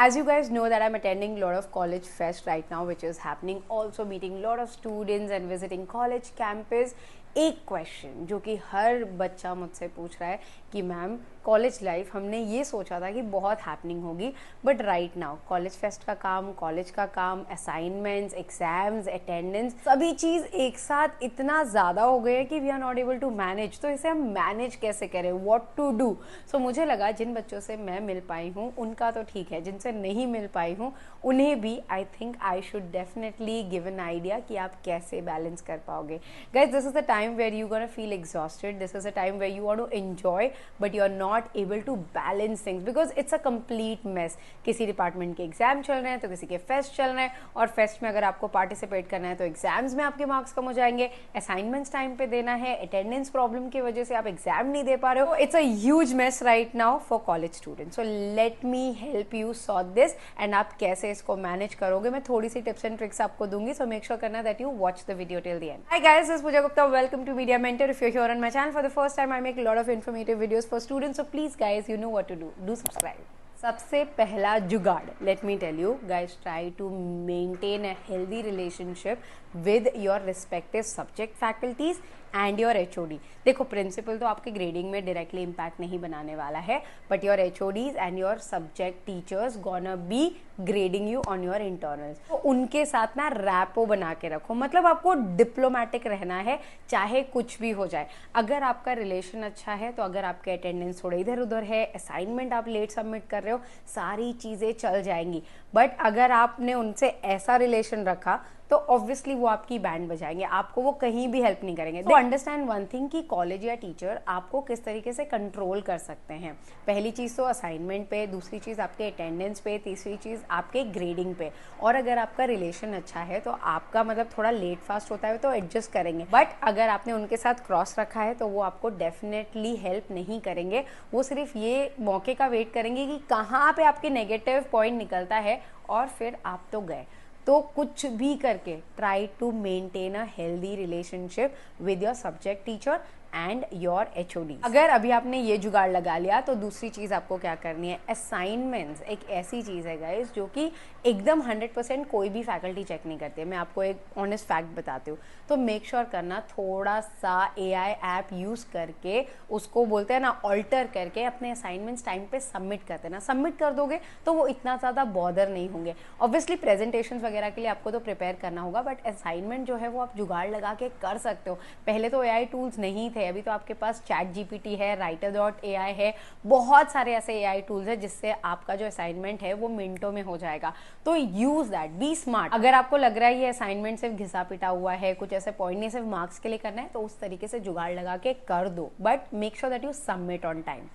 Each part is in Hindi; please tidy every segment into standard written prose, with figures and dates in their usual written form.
As you guys know that I'm attending a lot of college fest right now, which is happening, also meeting a lot of students and visiting college campus. एक क्वेश्चन जो कि हर बच्चा मुझसे पूछ रहा है कि मैम कॉलेज लाइफ हमने ये सोचा था कि बहुत हैपनिंग होगी, but right now college fest का काम, कॉलेज का काम, असाइनमेंट्स, एग्जाम्स, अटेंडेंस, सभी चीज़ एक साथ इतना ज़्यादा हो गए कि we are not able to manage. तो इसे हम मैनेज कैसे करें, व्हाट टू डू। सो मुझे लगा जिन बच्चों से मैं मिल पाई हूँ उनका तो ठीक है, जिनसे नहीं मिल पाई हूँ उन्हें भी I think I should definitely give an idea कि आप कैसे बैलेंस कर पाओगे। Guys, this is the time where you're gonna feel exhausted. This is a time where you want to enjoy but you're not able to balance things because it's a complete mess. किसी डिपार्टमेंट के एग्जाम चल रहे हैं तो किसी के फेस्ट चल रहे हैं, और फेस्ट में अगर आपको पार्टिसिपेट करना है तो एग्जाम्स में आपके मार्क्स कम हो जाएंगे, असाइनमेंट्स टाइम पे देना है, अटेंडेंस प्रॉब्लम की वजह से आप एग्जाम नहीं दे पा रहे हो। It's a huge mess right now for college students. So let me help you sort this and आप कैसे इसको मैनेज करोगे मैं थोड़ी सी टिप्स एंड ट्रिक्स आपको दूंगी। सो मेक श्योर करना that you watch the video till the end. Hi guys, this is Pooja Gupta, welcome to Media Mentor. If you're here on my channel for the first time, I make a lot of informative videos for students, so please guys, you know what to do subscribe. सबसे पहला जुगाड़, let me tell you guys, try to maintain a healthy relationship with your respective subject faculties and your HOD। देखो, प्रिंसिपल तो आपके ग्रेडिंग में डायरेक्टली इम्पैक्ट नहीं बनाने वाला है, but your HODs and your subject teachers gonna be grading you on your internals. तो उनके साथ ना रैपो बना के रखो, मतलब आपको डिप्लोमेटिक रहना है चाहे कुछ भी हो जाए। अगर आपका रिलेशन अच्छा है तो अगर आपके अटेंडेंस थोड़े इधर उधर है, असाइनमेंट आप लेट सबमिट कर रहे हो, सारी चीज़ें चल जाएंगी। बट अगर आपने उनसे ऐसा रिलेशन रखा तो ऑब्वियसली वो आपकी बैंड बजाएंगे, आपको वो कहीं भी हेल्प नहीं करेंगे। तो अंडरस्टैंड वन थिंग कि कॉलेज या टीचर आपको किस तरीके से कंट्रोल कर सकते हैं। पहली चीज़ तो असाइनमेंट पे, दूसरी चीज़ आपके अटेंडेंस पे, तीसरी चीज़ आपके ग्रेडिंग पे। और अगर आपका रिलेशन अच्छा है तो आपका मतलब थोड़ा लेट फास्ट होता है तो एडजस्ट करेंगे, बट अगर आपने उनके साथ क्रॉस रखा है तो वो आपको डेफिनेटली हेल्प नहीं करेंगे। वो सिर्फ ये मौके का वेट करेंगे कि कहाँ पे आपके नेगेटिव पॉइंट निकलता है और फिर आप तो गए। तो कुछ भी करके try to maintain a healthy relationship with your subject teacher and your HOD। अगर अभी आपने ये जुगाड़ लगा लिया तो दूसरी चीज़ आपको क्या करनी है, असाइनमेंट्स एक ऐसी चीज़ है गाइस जो कि एकदम 100% कोई भी फैकल्टी चेक नहीं करते। मैं आपको एक ऑनेस्ट फैक्ट बताती हूँ, तो मेक श्योर करना थोड़ा सा AI ऐप यूज़ करके, उसको बोलते हैं ना ऑल्टर करके, अपने असाइनमेंट्स टाइम पे सबमिट करते ना। सबमिट कर दोगे तो वो इतना ज़्यादा बॉदर नहीं होंगे। ऑब्वियसली प्रेजेंटेशन वगैरह के लिए आपको तो प्रिपेयर करना होगा, बट असाइनमेंट जो है वो आप जुगाड़ लगा के कर सकते हो। पहले तो AI टूल्स नहीं थे, अभी तो आपके पास ChatGPT है, Writer.ai है, बहुत सारे ऐसे AI टूल्स है जिससे आपका जो असाइनमेंट है वो मिनटों में हो जाएगा। तो यूज दैट, बी स्मार्ट। अगर आपको लग रहा है ये असाइनमेंट सिर्फ घिसा पिटा हुआ है, कुछ ऐसे पॉइंट नहीं, सिर्फ मार्क्स के लिए करना है, तो उस तरीके से जुगाड़ लगा के कर दो, but make sure that you submit on time.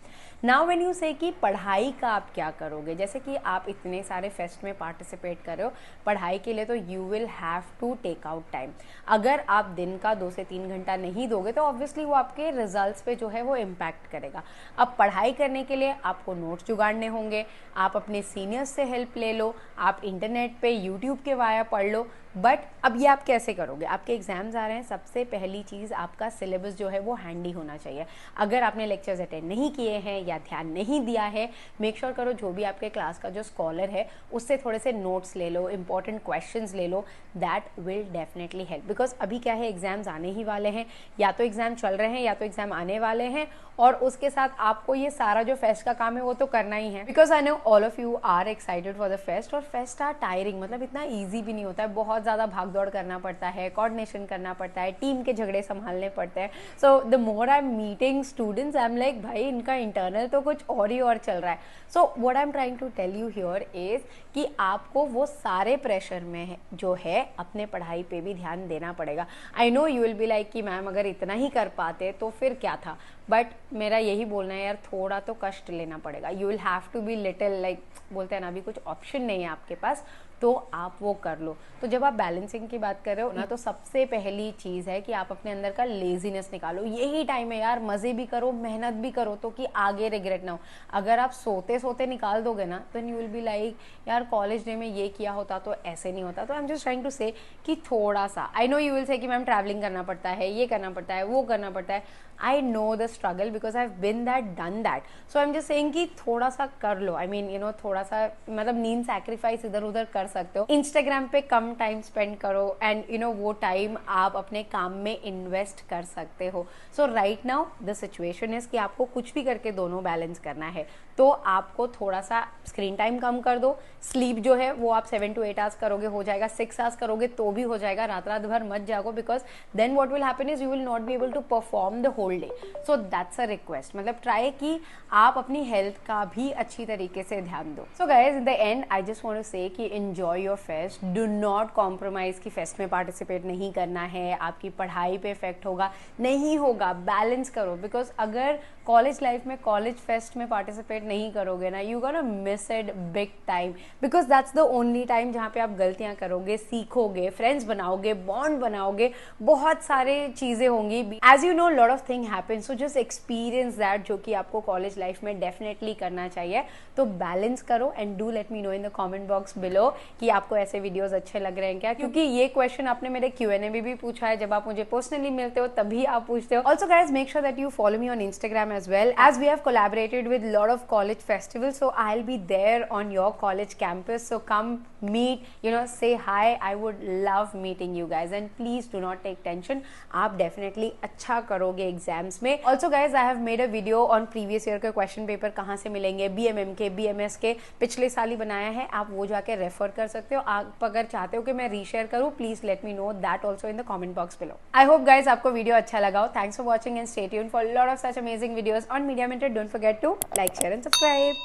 Now when you से कि पढ़ाई का आप क्या करोगे, जैसे कि आप इतने सारे फेस्ट में पार्टिसिपेट कर रहे हो, पढ़ाई के लिए तो you will have to take out time. अगर आप दिन का 2 से 3 घंटा नहीं दोगे तो ऑब्वियसली वो आपके रिजल्ट्स पे जो है वो इम्पैक्ट करेगा। अब पढ़ाई करने के लिए आपको नोट्स जुगाड़ने होंगे, आप अपने सीनियर्स से हेल्प ले लो, आप इंटरनेट पे यूट्यूब के वाया पढ़ लो। बट अब ये आप कैसे करोगे, आपके एग्जाम्स आ रहे हैं, सबसे पहली चीज़ आपका सिलेबस जो है वो हैंडी होना चाहिए। अगर आपने लेक्चर्स अटेंड नहीं किए हैं या ध्यान नहीं दिया है, मेक श्योर करो जो भी आपके क्लास का जो स्कॉलर है उससे थोड़े से नोट्स ले लो, इंपॉर्टेंट क्वेश्चंस ले लो। That will definitely help, because अभी क्या है, एग्जाम्स आने ही वाले हैं, या तो एग्जाम चल रहे हैं या तो एग्जाम आने वाले हैं, और उसके साथ आपको ये सारा जो फेस्ट का काम है वो तो करना ही है। Because I know all of you are excited for the fest, और फेस्ट आर टायरिंग, मतलब इतना ईजी भी नहीं होता है, बहुत ज़्यादा भाग दौड़ करना पड़ता है, कोऑर्डिनेशन करना पड़ता है, टीम के झगड़े संभालने पड़ते हैं। So the more I am meeting students, I am like भाई इनका इंटरनल तो कुछ और ही और चल रहा है। So what I am trying to tell you here is कि आपको वो सारे प्रेशर में जो है अपने पढ़ाई पे भी ध्यान देना पड़ेगा। I know you will be like कि मैम अगर इतना ही कर पाते तो फिर क्या था, बट मेरा यही बोलना है यार, थोड़ा तो कष्ट लेना पड़ेगा। You will have to be little, like बोलते हैं ना, अभी कुछ ऑप्शन नहीं है आपके पास, तो आप वो कर लो। तो जब आप बैलेंसिंग की बात कर रहे हो ना, तो सबसे पहली चीज़ है कि आप अपने अंदर का लेजीनेस निकालो। यही टाइम है यार, मज़े भी करो, मेहनत भी करो, तो कि आगे रिग्रेट ना हो। अगर आप सोते सोते निकाल दोगे ना, तो यू विल बी लाइक यार कॉलेज डे में ये किया होता तो ऐसे नहीं होता। तो I am just trying to say कि थोड़ा सा, I know you will say कि मैम ट्रैवलिंग करना पड़ता है, ये करना पड़ता है, वो करना पड़ता है। I know the struggle because I have been that done that. So I am just saying कि थोड़ा सा कर लो। आई मीन यू नो, थोड़ा सा मतलब नींद सैक्रिफाइस इधर उधर कर सकते हो। इंस्टाग्राम पे कम टाइम स्पेंड करो एंड यू नो वो टाइम आप अपने काम में इन्वेस्ट कर सकते हो। So right now the situation is कि आपको कुछ भी करके दोनों बैलेंस करना है। तो आपको थोड़ा सा स्क्रीन टाइम कम कर दो। स्लीप जो है वो आप 7 to 8 आवर्स करोगे हो जाएगा, 6 आवर्स करोगे तो भी हो जाएगा। रात रात भर मत जागो, because then what will happen is you will not be able to perform the whole day. So that's a request, मतलब ट्राई कि आप अपनी हेल्थ का भी अच्छी तरीके से ध्यान दो। So guys in the end I just want to say कि enjoy your fest, do not compromise कि फेस्ट में पार्टिसिपेट नहीं करना है, आपकी पढ़ाई पे इफेक्ट होगा, नहीं होगा। बैलेंस करो, बिकॉज अगर कॉलेज लाइफ में कॉलेज फेस्ट में पार्टिसिपेट नहीं करोगे ना, you gonna miss it big time, because that's the only time जहाँ पे आप गलतियाँ करोगे, सीखोगे, फ्रेंड्स बनाओगे, बॉन्ड बनाओगे, बहुत सारे चीज़ें होंगी। As you know lot of thing happen, so just experience that, जो कि आपको कॉलेज लाइफ में डेफिनेटली करना चाहिए। तो बैलेंस करो and do let me no in the comment box below कि आपको ऐसे वीडियोज अच्छे लग रहे हैं क्या, क्योंकि ये क्वेश्चन आपने मेरे Q&A में भी पूछा है। जब आप मुझे पर्सनली मिलते हो तभी आप पूछते हो। Also guys make sure that you follow me on Instagram as well, as we have collaborated with lot of college festivals, so I'll be there on your college campus, so come meet, you know, say hi. I would love meeting you guys and please do not take tension, आप definitely अच्छा करोगे एग्जाम्स में। Also guys I have made a video on previous year के क्वेश्चन पेपर कहाँ से मिलेंगे, BMM के, BMS के, पिछले साल ही बनाया है, आप वो जाके रेफर कर सकते हो। आप अगर चाहते हो कि मैं रीशेयर करूँ, please let me know that also in the comment box below. I hope guys आपको वीडियो अच्छा लगा हो। Thanks for watching and stay tuned for lot of such amazing videos on Media Mentor. Don't forget to like, share and subscribe.